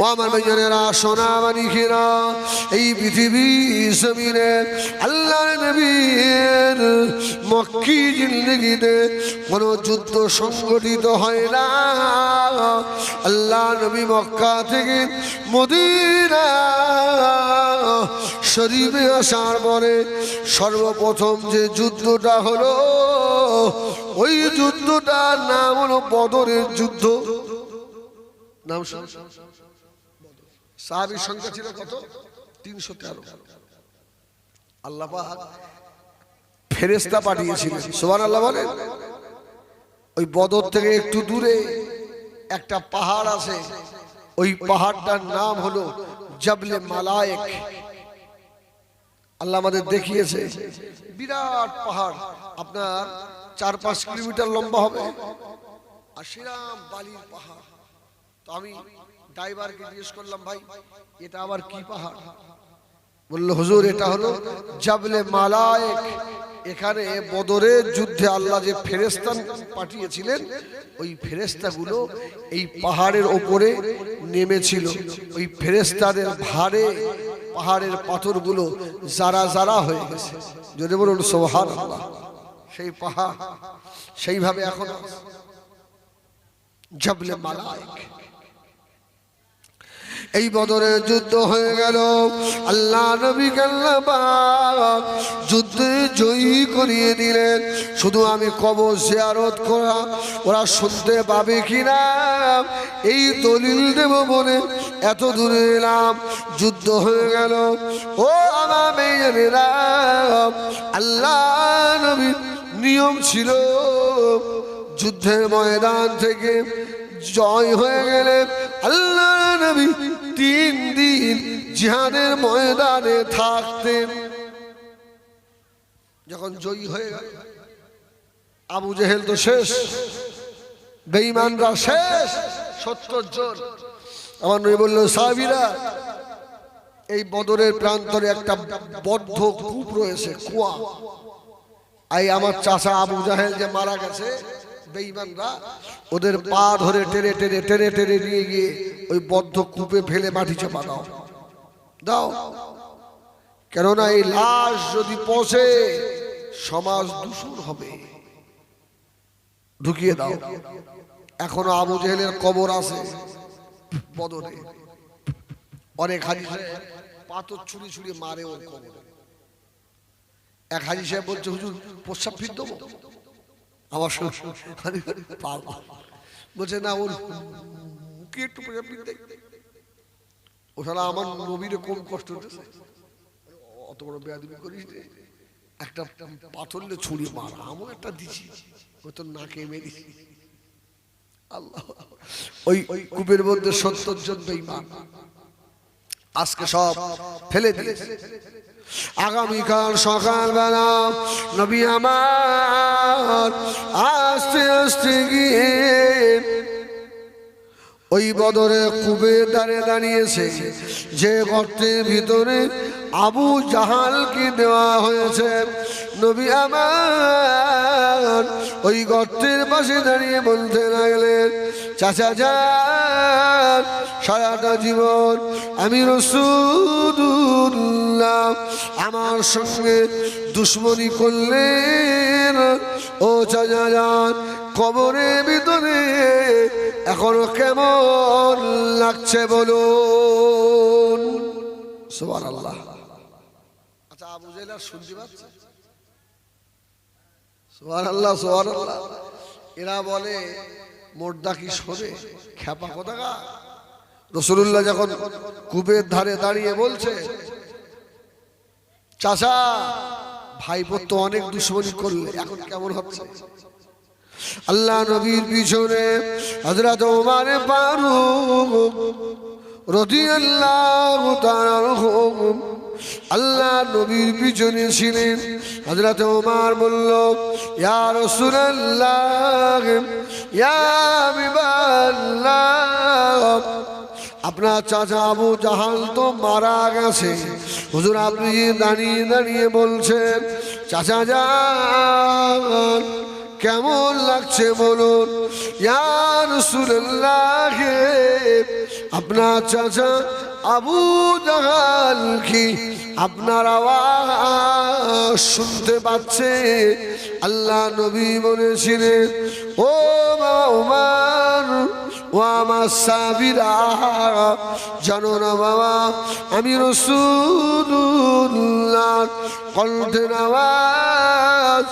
ও আমার ভাইজানেরা, সোনা মানিকেরা, এই পৃথিবী জমিনে আল্লাহর নবীর মক্কি জিন্দেগিতে কোনো যুদ্ধ সংগঠিত হয় না। আল্লাহ নবী মক্কা থেকে মদিনা শরীফে আসার পরে সর্বপ্রথম যে যুদ্ধটা হলো, ওই যুদ্ধটার নাম হলো বদরের যুদ্ধ। নাম সাহাবীর সংখ্যা ছিল কত? 313। আল্লাহ পাক ফেরেশতা পাঠিয়েছিলেন, সুবহানাল্লাহ বলেন। ওই বদর থেকে একটু দূরে একটা পাহাড় আছে, ওই পাহাড়টার নাম হলো জাবলে মালায়েক। আল্লাহ আমাদের দেখিয়েছে, বিরাট পাহাড়, আপনার 4-5 কিলোমিটার লম্বা হবে, আর সেরাম বালির পাহাড়। তো আমি ড্রাইভারকে জিজ্ঞেস করলাম, ভাই এটা আবার কি পাহাড়? বলল, হুজুর এটা হলো জাবলে মালায়েক। এখানে বদরের যুদ্ধে আল্লাহ যে ফেরেশতা পাঠিয়েছিলেন, ওই ফেরেশতাগুলো এই পাহাড়ের ওপরে নেমেছিল। ওই ফেরেশতাদের ভারে পাহাড়ের পাথরগুলো জারা জারা হয়ে গেছে। যদি বলুন সুবহানাল্লাহ। সেই পাহাড় সেইভাবে এখন জাবলে মালায়েক। এই বদরের যুদ্ধ হয়ে গেল, আল্লাহ নবীকে আল্লাহ পাক যুদ্ধে জয়ী করিয়ে দিলেন। শুধু আমি কবর জিয়ারত করা ওরা শুনতে পাবে কিনা এই দলিল দেব বলে এত দূরে এলাম। যুদ্ধ হয়ে গেল। ও আমার মেয়েরা, আল্লাহ নবীর নিয়ম ছিল যুদ্ধের ময়দান থেকে জয় হয়ে গেলে আল্লাহ নবী 3 দিন জিহাদের ময়দানে থাকতেন। যখন জয়ী হয়ে গেল, আবু জেহেল তো শেষ, বেঈমানরা শেষ, 70 জন। আমার নবী বলল, সাহাবীরা, এই বদরের প্রান্তরে একটা বদ্ধ কূপ রয়েছে, কুয়া। এই আমার চাচা আবু জাহেল যে মারা গেছে, বেঈমানরা ওদের পা ধরে টেনে টেনে টেনে টেনে নিয়ে গিয়ে ওই বদ্ধ কূপে ফেলে মাটি চাপা দাও দাও, কেননা এই লাশ যদি পচে সমাজ দূষণ হবে, ঢুকিয়ে দাও। এখনো আবু জেহেলের কবর আছে বদরে। অনেক হাজি সাহেব পাথর ছুঁড়ে ছুঁড়ে মারে ওর কবরে। এক হাজি সাহেব বলছে, হুজুর প্রস্রাব ফির দেবো? আমার বলছে, না, ওর মুখে একটু ওখানে আমার নবীর কম কষ্ট হচ্ছে, অত বড় বেয়াদবি করিস, একটা পাথর ছুঁড়ে মার, আমার একটা দিছি, ও তো নাকে মেরেছি। আল্লাহ, ওই কূপের মধ্যে 70 জন বেঈমান আজকে সব ফেলে দিয়েছে। আগামীকাল সকালবেলা নবী আমার আস্তে আস্তে গিয়ে ওই বদরে কূপের ধারে দাঁড়িয়েছে, যে গর্তের ভিতরে আবু জাহালকে দেওয়া হয়েছে। নবী আমার ওই গর্তের পাশে দাঁড়িয়ে বলতে লাগলেন, চাচা যান, সারাটা জীবন আমি রাসূলুল্লাহ আমার সঙ্গে দুশ্মনী করলেন। ও চাচা যান, কবরের ভিতরে এখনো কেমন লাগছে বলুন? সুবহানাল্লাহ। আচ্ছা, আবু জেহেল শুনতে পাচ্ছে? সুবহানাল্লাহ, সুবহানাল্লাহ। এরা বলে মোর্দা কি শোনে, খেপা কোথাকা। রাসূলুল্লাহ যখন কূপের ধারে দাঁড়িয়ে বলছে, চাচা ভাইপো তো অনেক দুশ্মনী করলে, এখন কেমন হচ্ছে? আল্লাহ নবীর পিছনে হযরত ওমর ফারুক রাদিয়াল্লাহু তাআলা আনহু আল্লাহ নবীর পিছনে ছিলেন। হযরত ওমর বলল, ইয়া রাসূলুল্লাহ, ইয়া হাবিবাল্লাহ, আপনার চাচা আবু জাহাল তো মারা গেছে, হুজুর আপনি দাঁড়িয়ে দাঁড়িয়ে বলছেন, চাচা যান কেমন লাগছে বলুন? ইয়া রাসূলুল্লাহ, আপনার চাচা আবু জাহাল কি আপনার আওয়াজ শুনতে পাচ্ছে? আল্লাহ নবী বলেছিলেন, ও বাবা উমর, ও আমার সাহাবীরা, জানো না বাবা, আমি রাসূলুল্লাহর কণ্ঠের আওয়াজ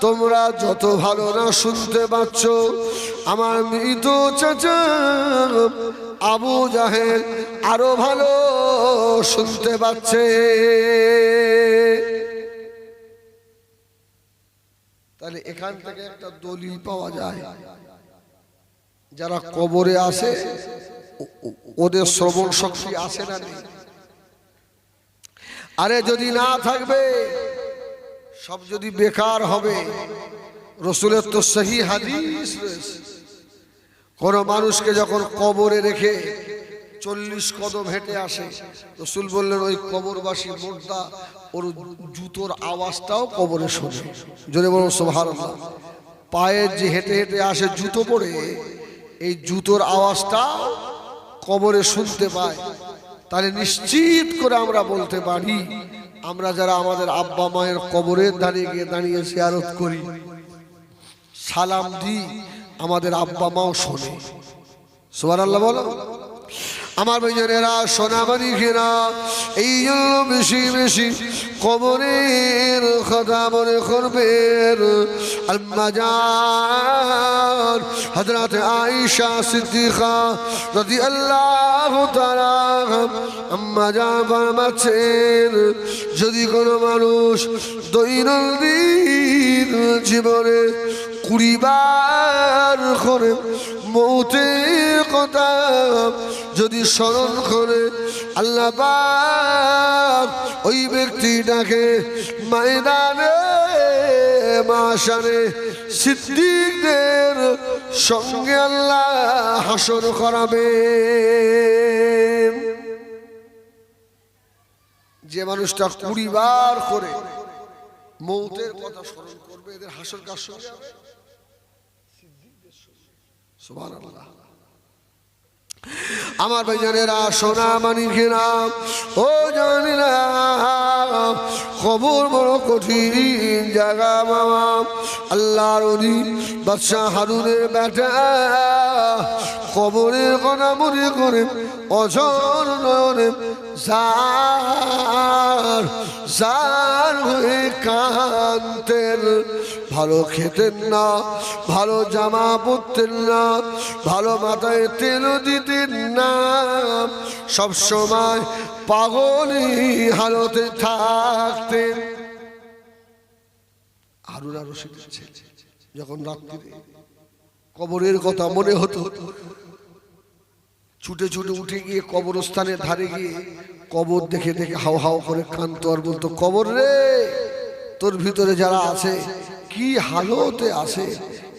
তোমরা যত ভালো না শুনতে পাচ্ছ, আমার মৃত চাচা আবু জাহেল আরো ভালো শুনতে পাচ্ছে। তাহলে এখান থেকে একটা দলিল পাওয়া যায়, যারা কবরে আসে ওদের শ্রবণ শক্তি আসে না নেই? আরে যদি না থাকবে, সব যদি বেকার হবে। রসুলের তো সহি হাদিস রয়েছে, কোন মানুষকে যখন কবরে রেখে 40 কদম হেঁটে আসে, রসুল বললেন ওই কবরবাসী মুর্দা ওর জুতোর আওয়াজটাও কবরে শোনে। জোরে বলুন সুবহানাল্লাহ। পায়ের যে হেঁটে হেঁটে আসে জুতো পরে, এই জুতোর আওয়াজটা কবরে শুনতে পায়। তাহলে নিশ্চিত করে আমরা বলতে পারি, আমরা যারা আমাদের আব্বা মায়ের কবরের দাঁড়িয়ে গিয়ে দাঁড়িয়ে জিয়ারত করি, সালাম দিই, আমাদের আব্বা মাও শোনে। সুবহানাল্লাহ বলো। আমার ভাইয়েরা সোনামানি ঘেরা, এই জন্য বেশি বেশি কবরের কথা মনে করবেন। আম্মা জান হযরত আয়েশা সিদ্দিকা রাদিয়াল্লাহু তাআলা আম্মা জান ফরমাচ্ছেন, যদি কোনো মানুষ দৈনন্দিন জীবনে 20 বার করে মৌতের কথা যদি স্মরণ করে, আল্লাহ পাক ওই ব্যক্তিটাকে ময়দানে মাশারে সিদ্দিকদের সঙ্গে আল্লাহ হাসর করাবে। যে মানুষটা 20 বার করে মৌতের কথা স্মরণ করবে, এদের হাসর কার সঙ্গে হবে? সিদ্দিকদের সঙ্গে। সুবহানাল্লাহ। আমার ভাইজানেরা সোনা মানিকেরা, ও জানিনা কবর বড় কঠিন জায়গা বাবা। আল্লাহর ওলি বাদশাহ হারুনের বেটা কবরের কথা মনে করে অঝর নয়নে জার হয়ে কাঁদতেন। ভালো খেতেন না, ভালো জামা পরতেন না, ভালো মাথায় তেলও দিতেন না, সব সময় পাগলি হালতে থাকতেন। হারুন আর রশিদের ছেলে যখন রাত্রিরে কবরের কথা মনে হতো, ছুটে ছুটে উঠে গিয়ে কবরস্থানের ধারে গিয়ে কবর দেখে দেখে হাও হাও করে কাঁদতো আর বলতো, কবর রে, তোর ভিতরে যারা আছে কি হালতে আছে,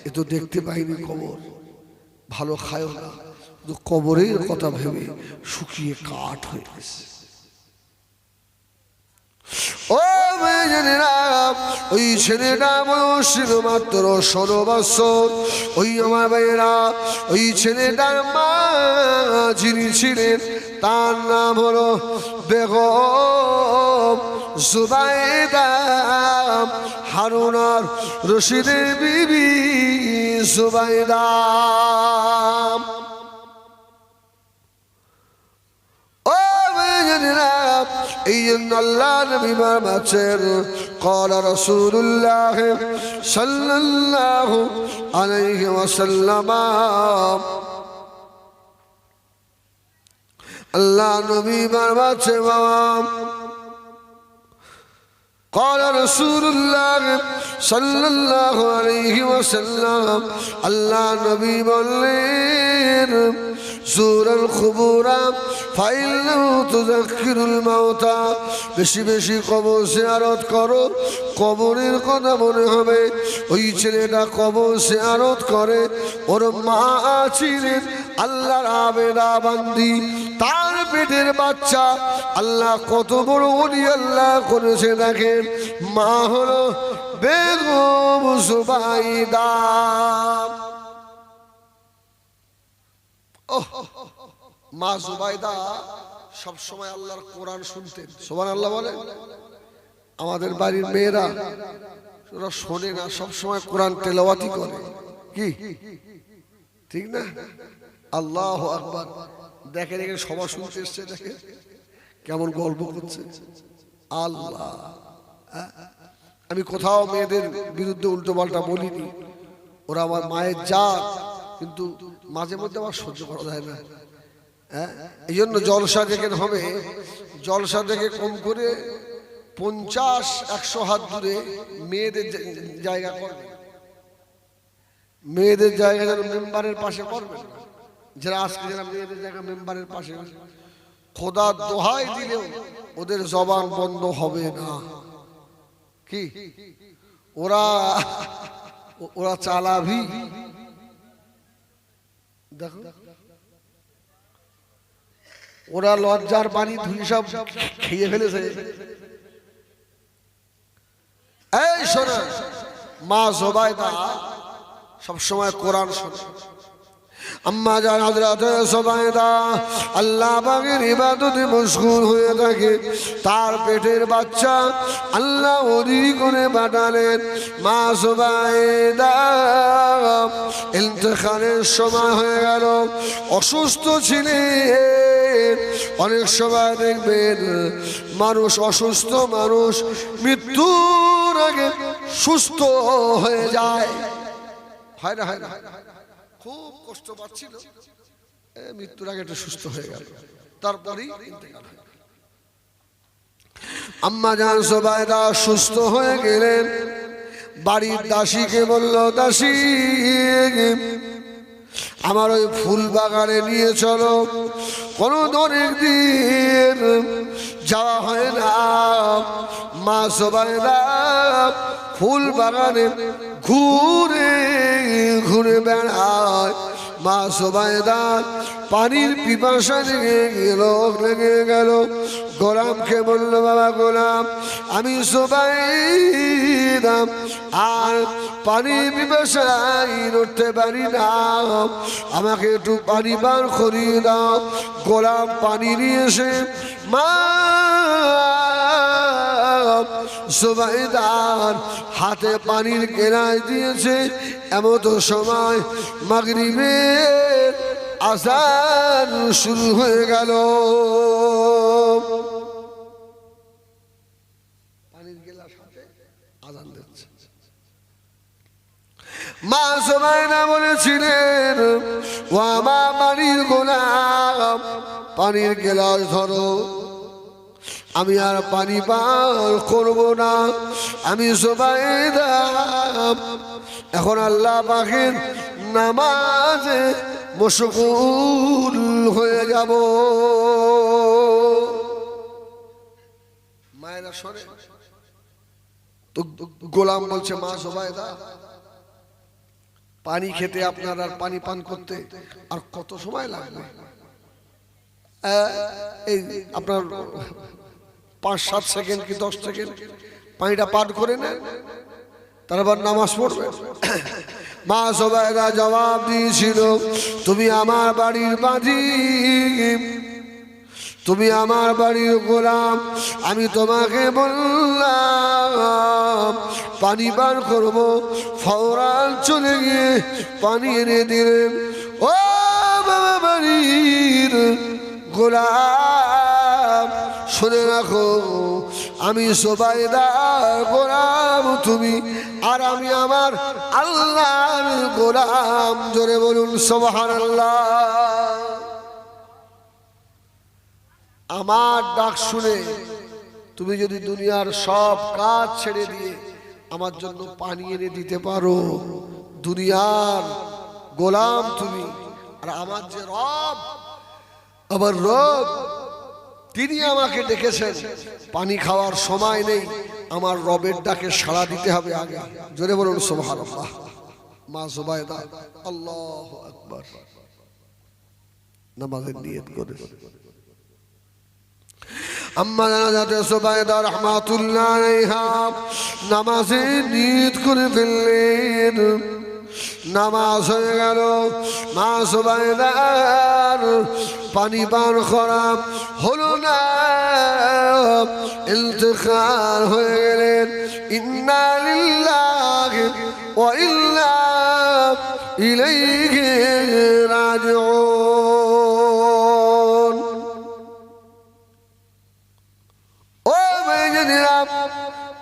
এ তো দেখতে পাইনি কবর। ভালো খায়ও না, শুধু কবরের কথা ভেবে শুকিয়ে কাঠ হয়ে গেছে। ও মেয়েরা, ওই ছেলেটা বয়স ছিল মাত্র 16 বছর। ওই আমার ভাইয়েরা, ওই ছেলেটার মা যিনি ছিলেন তার নাম হলো বেগম জুবাইদা, হারুন আর রশিদের বিবি জুবাইদা। এই জন্য আল্লাহ নবী ফরমাচ্ছেন, ক্বালা রাসূলুল্লাহ সাল্লাল্লাহু আলাইহি ওয়াসাল্লাম, আল্লাহ নবী ফরমাচ্ছেন, قال رسول الله صلى الله عليه وسلم, আল্লাহ নবী বললেন, জুরাল কুবুরা ফাইন্নাহু তুযাক্কিরুল মাউতা, বেশি বেশি কবর জিয়ারত করো, কবরের কথা মনে হবে। ওই ছেলেটা কবর জিয়ারত করে, ওর মা ছিলেন আল্লাহর আবেদা বান্দি, তার পেটের বাচ্চা। আল্লাহ কত বড় ওলি আল্লাহ করেছে দেখেন। মা হলো বেগম জুবাইদা। মা জুবাইদা সব সময় আল্লাহর কোরআন শুনতেন, সুবহানাল্লাহ বলে। আমাদের বাড়ির মেয়েরা ওরা শোনে না, সব সময় কোরআন তেলাওয়াতই করে, কি ঠিক না? আল্লাহু আকবার। দেখেন এখানে সবাই শুনতে এসছে, দেখেন কেমন গল্প করছে। আল্লাহ, আমি কোথাও মেয়েদের বিরুদ্ধে উল্টো পাল্টা বলিনি, ওরা আমার মায়ের জাত, কিন্তু মাঝে মধ্যে আমার সহ্য করা যায় না। এই জন্য জলসা যেখানে হবে, জলসা থেকে কম করে 50-100 হাত দূরে মেয়েদের জায়গা করবে, মেয়েদের জায়গা যেন মেম্বারের পাশে করবে। যারা আজকে যারা মেয়েদের জায়গা মেম্বারের পাশে, খোদা দোহাই দিলেও ওদের জবান বন্ধ হবে না। কি ওরা ওরা চালাবি, দেখো ওরা লজ্জার পানি ধুই সব খেয়ে ফেলেছে। এই শোনো, মা জুবাইদা সব সময় কোরআন শোনে। আম্মা জান হযরত জুবাইদা আল্লাহ পাকের ইবাদতে মশগুল হয়ে থাকে। তার পেটের বাচ্চা আল্লাহ ওরি করে পাঠালেন। মা জুবাইদা ইন্তেকালের সময় হয়ে গেল, অসুস্থ ছিলেন। অনেক সময় দেখবেন মানুষ অসুস্থ, মানুষ মৃত্যুর আগে সুস্থ হয়ে যায়, হয় না? হয় না? খুব কষ্ট পাচ্ছিল, মৃত্যুর আগে একটু সুস্থ হয়ে গেল, তারপরেই ইন্তেকাল হয়ে গেল। আম্মা জান জুবাইদা সুস্থ হয়ে গেলেন। বাড়ির দাসীকে বলল, দাসী আমার ওই ফুল বাগানে নিয়ে চলো। কোনো অনেক দিন যাওয়া হয় না। মা জুবাইদা ফুল বাগানে ঘুরে ঘুরে বেড়ায়। মা জুবাইদা পানির পিপাসা লেগে গেল। গোলামকে বলল, বাবা গোলাম, আমি জুবাইদা আর পানির পিপাসায় নড়তে পারি না, আমাকে একটু পানি পান করিয়ে দাও। গোলাম পানি নিয়ে এসে মা জুবাইদার হাতে পানির কেনায় দিয়েছে। এমন সময় মাগরিবের আযান শুরু হয়ে গেল। পানির গেলার সাথে আযান দিচ্ছে। মা জুবাইদা বলেছিলেন, ও আমার বাড়ির গোলাম, পানির গেলাস ধরো, আমি আর পানি পান করব না। আমি জুবাইদা এখন আল্লাহ পাকের নামাজে মশগুল হয়ে যাব। মায়েরা সরে তো গোলাম বলছে, মা জুবাইদা পানি খেতে আপনার আর পানি পান করতে আর কত সময় লাগবে? এই আপনার 5-7 সেকেন্ড কি 10 সেকেন্ড পানিটা পান করে নেন, তারপর নামাজ পড়বেন। মা জুবাইদা জবাব দিয়েছিল, তুমি আমার বাড়ির বাঁধি, তুমি আমার বাড়ির গোলাম, আমি তোমাকে বললাম পানি পান করবো, ফৌরান চলে গিয়ে পানি এনে দিলেন। ও বাবা বাড়ির গোলাম, শুনে রাখো, আমি জুবাইদা গোলাম তুমি, আর আমি আমার আল্লাহর গোলাম। জোরে বলুন সুবহানাল্লাহ। আমার ডাক শুনে তুমি যদি দুনিয়ার সব কাজ ছেড়ে দিয়ে আমার জন্য পানি এনে দিতে পারো, দুনিয়ার গোলাম তুমি। আর আমার যে রব, আমার রব, তিনি আমাকে ডেকেছেন, পানি খাওয়ার সময় নেই, আমার রবের ডাকে সাড়া দিতে হবে আগে। জোরে বলুন সুবহানাল্লাহ। মা জুবাইদা আল্লাহু আকবার নামাজের নিয়ত করে আম্মা জান জুবাইদা রাহমাতুল্লাহ আলাইহা নামাজের নিয়ত করে ফেললেন। নামাজ হয়ে গেল। মা সুবাইদার পানি পান করা হলো না, ইন্তেকাল হয়ে গেলেন। ইন্না লিল্লাহি ওয়া ইন্না ইলাইহি রাজিউন। ও মেয়েরা,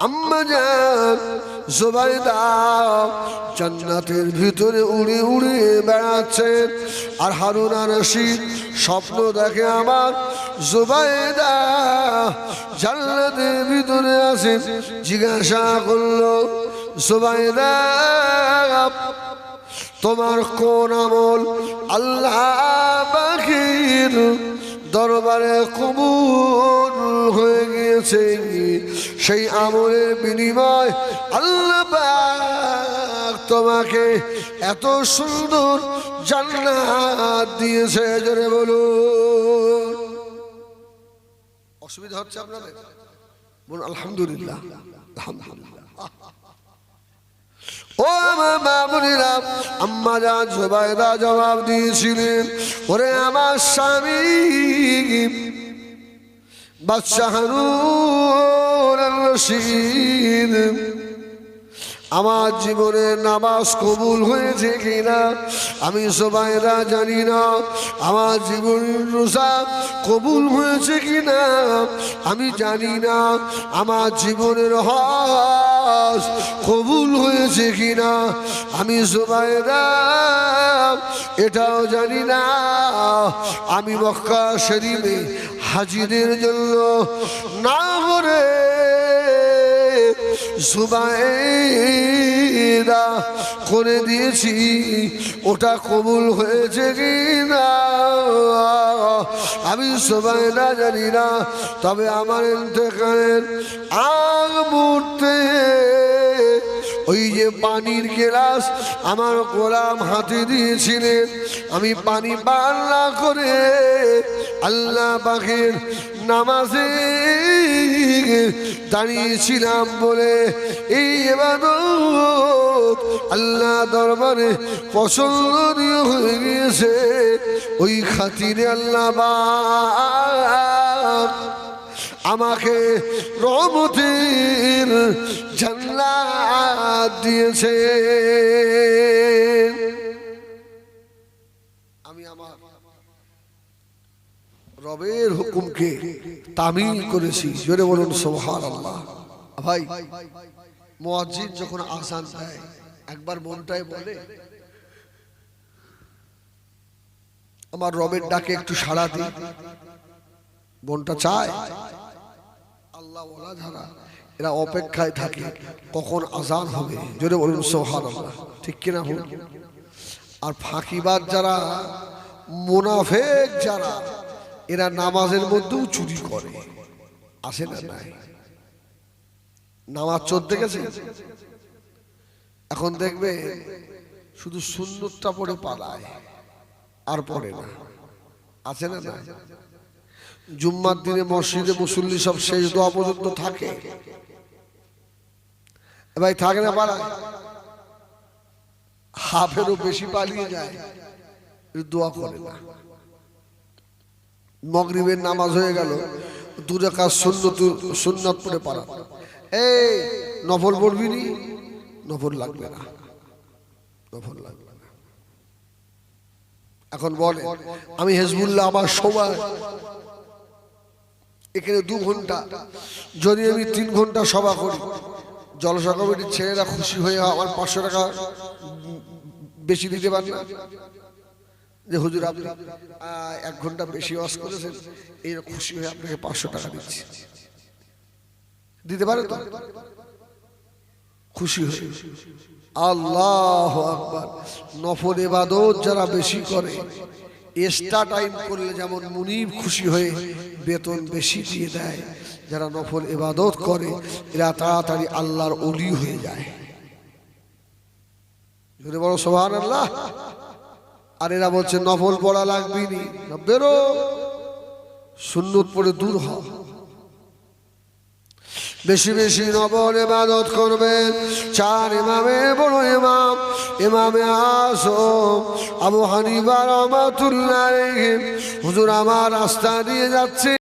আম্মা জান জুবাইদা জান্নাতের ভিতরে উড়ে উড়ে বেড়াচ্ছেন, আর হারুন আর রশিদ স্বপ্ন দেখে আমার জুবাইদা জান্নাতের ভিতরে আছেন। জিজ্ঞাসা করলো, জুবাইদা তোমার কোন আমল আল্লাহ পাকের দরবারে কবুল হয়ে গিয়েছে? সেই আমলের বিনিময় আল্লাহ পাক তোমাকে এত সুন্দর জান্নাত দিয়েছে। জোরে বলুন। অসুবিধা হচ্ছে আপনাদের? বলুন আলহামদুলিল্লাহ। আলহামদুলিল্লাহ। ও আমার বাবুরা, আম্মা জান জুবাইদা জবাব দিয়েছিলেন, ওরে আমার স্বামী বাদশা হারুন আর রশিদ, আমার জীবনের নামাজ কবুল হয়েছে কিনা আমি জুবাইদা জানি না, আমার জীবনের রোজা কবুল হয়েছে কিনা আমি জানি না, আমার জীবনের হজ কবুল হয়েছে কিনা আমি জুবাইদা এটাও জানি না। আমি মক্কা শরীফে হাজিদের জন্য না করে জুবাইদা করে দিয়েছি, ওটা কবুল হয়েছে কিনা আমি জুবাইদা জানি না। তবে আমার ইন্তেকালের আগ মুহূর্তে ওই যে পানির গ্লাস আমার গোলাম হাতে দিয়েছিলেন, আমি পানি পান না করে আল্লাহ পাকের নামাজে দাঁড়িয়েছিলাম বলে এই ইবাদত আল্লাহ দরবারে পছন্দনীয় হয়ে গিয়েছে। ওই খাতিরে আল্লাহ পাক আমাকে রহমতের জান্নাত দিয়েছে। আমি আমার রবের হুকুমকে তামিল করেছি। জোরে বলুন সুবহানাল্লাহ। ভাই, মুয়াজ্জিন যখন আযান দেয় একবার মনটায় বলে আমার রবের ডাকে একটু সাড়া দিই, মনটা চায়। আল্লাহ ওয়ালা যারা এরা অপেক্ষায় থাকে কখন আযান হবে। জোরে বলুন সুবহানাল্লাহ। ঠিক কিনা বলুন? আর ফাঁকিবাজ যারা, মুনাফিক যারা, এরা নামাজের মধ্যেও চুরি করে। আসে না? নাই নামাজ চলতে গেছে, এখন দেখবে শুধু সুন্নতটা পড়ে পালায় আর পড়ে না। আছে না? না জুম্মার দিনে মসজিদে মুসল্লি সব শেষ দোয়া পর্যন্ত থাকে, ভাই থাকে না? পালায়, হাফেরও বেশি পালিয়ে যায়, দোয়া করে না। মাগরিবের নামাজ হয়ে গেল, 2 রাকাত সুন্নত পড়ে পালা। এই নফল পড়বি নি? নফল লাগবে না, নফল লাগবে না। এখন বলে আমি হিজবুল্লাহ, আমার সময় এখানে 2 ঘন্টা, যদি আমি 3 ঘন্টা সভা করি, জলসা কমিটির ছেলেরা খুশি হয়ে আমার 500 টাকা বেশি দিতে পারে না যে হুজুর আপনি 1 ঘন্টা বেশি ওয়াজ করেছেন, এই খুশি হয়ে আপনাকে 500 টাকা দিচ্ছি। দিতে পারে তো? খুশি হয়ে। আল্লাহু আকবার। নফল ইবাদত যারা বেশি করে, এক্সট্রা টাইম করলে যেমন মুনিব খুশি হয়ে বেতন বেশি দিয়ে দেয়, যারা নফল ইবাদত করে এরা তাড়াতাড়ি আল্লাহর ওলি হয়ে যায়। যদি বলো সুবহানাল্লাহ। আর এরা বলছে নফল পড়া লাগবে নি, বেরো সুন্নত পড়ে দূর হ। বেশি বেশি নফল ইবাদত করবেন। চার ইমামের বড় ইমাম ইমামে আযম আবু হানিফা রাহমাতুল্লাহ আলাইহি হুজুর আমার রাস্তা দিয়ে যাচ্ছে।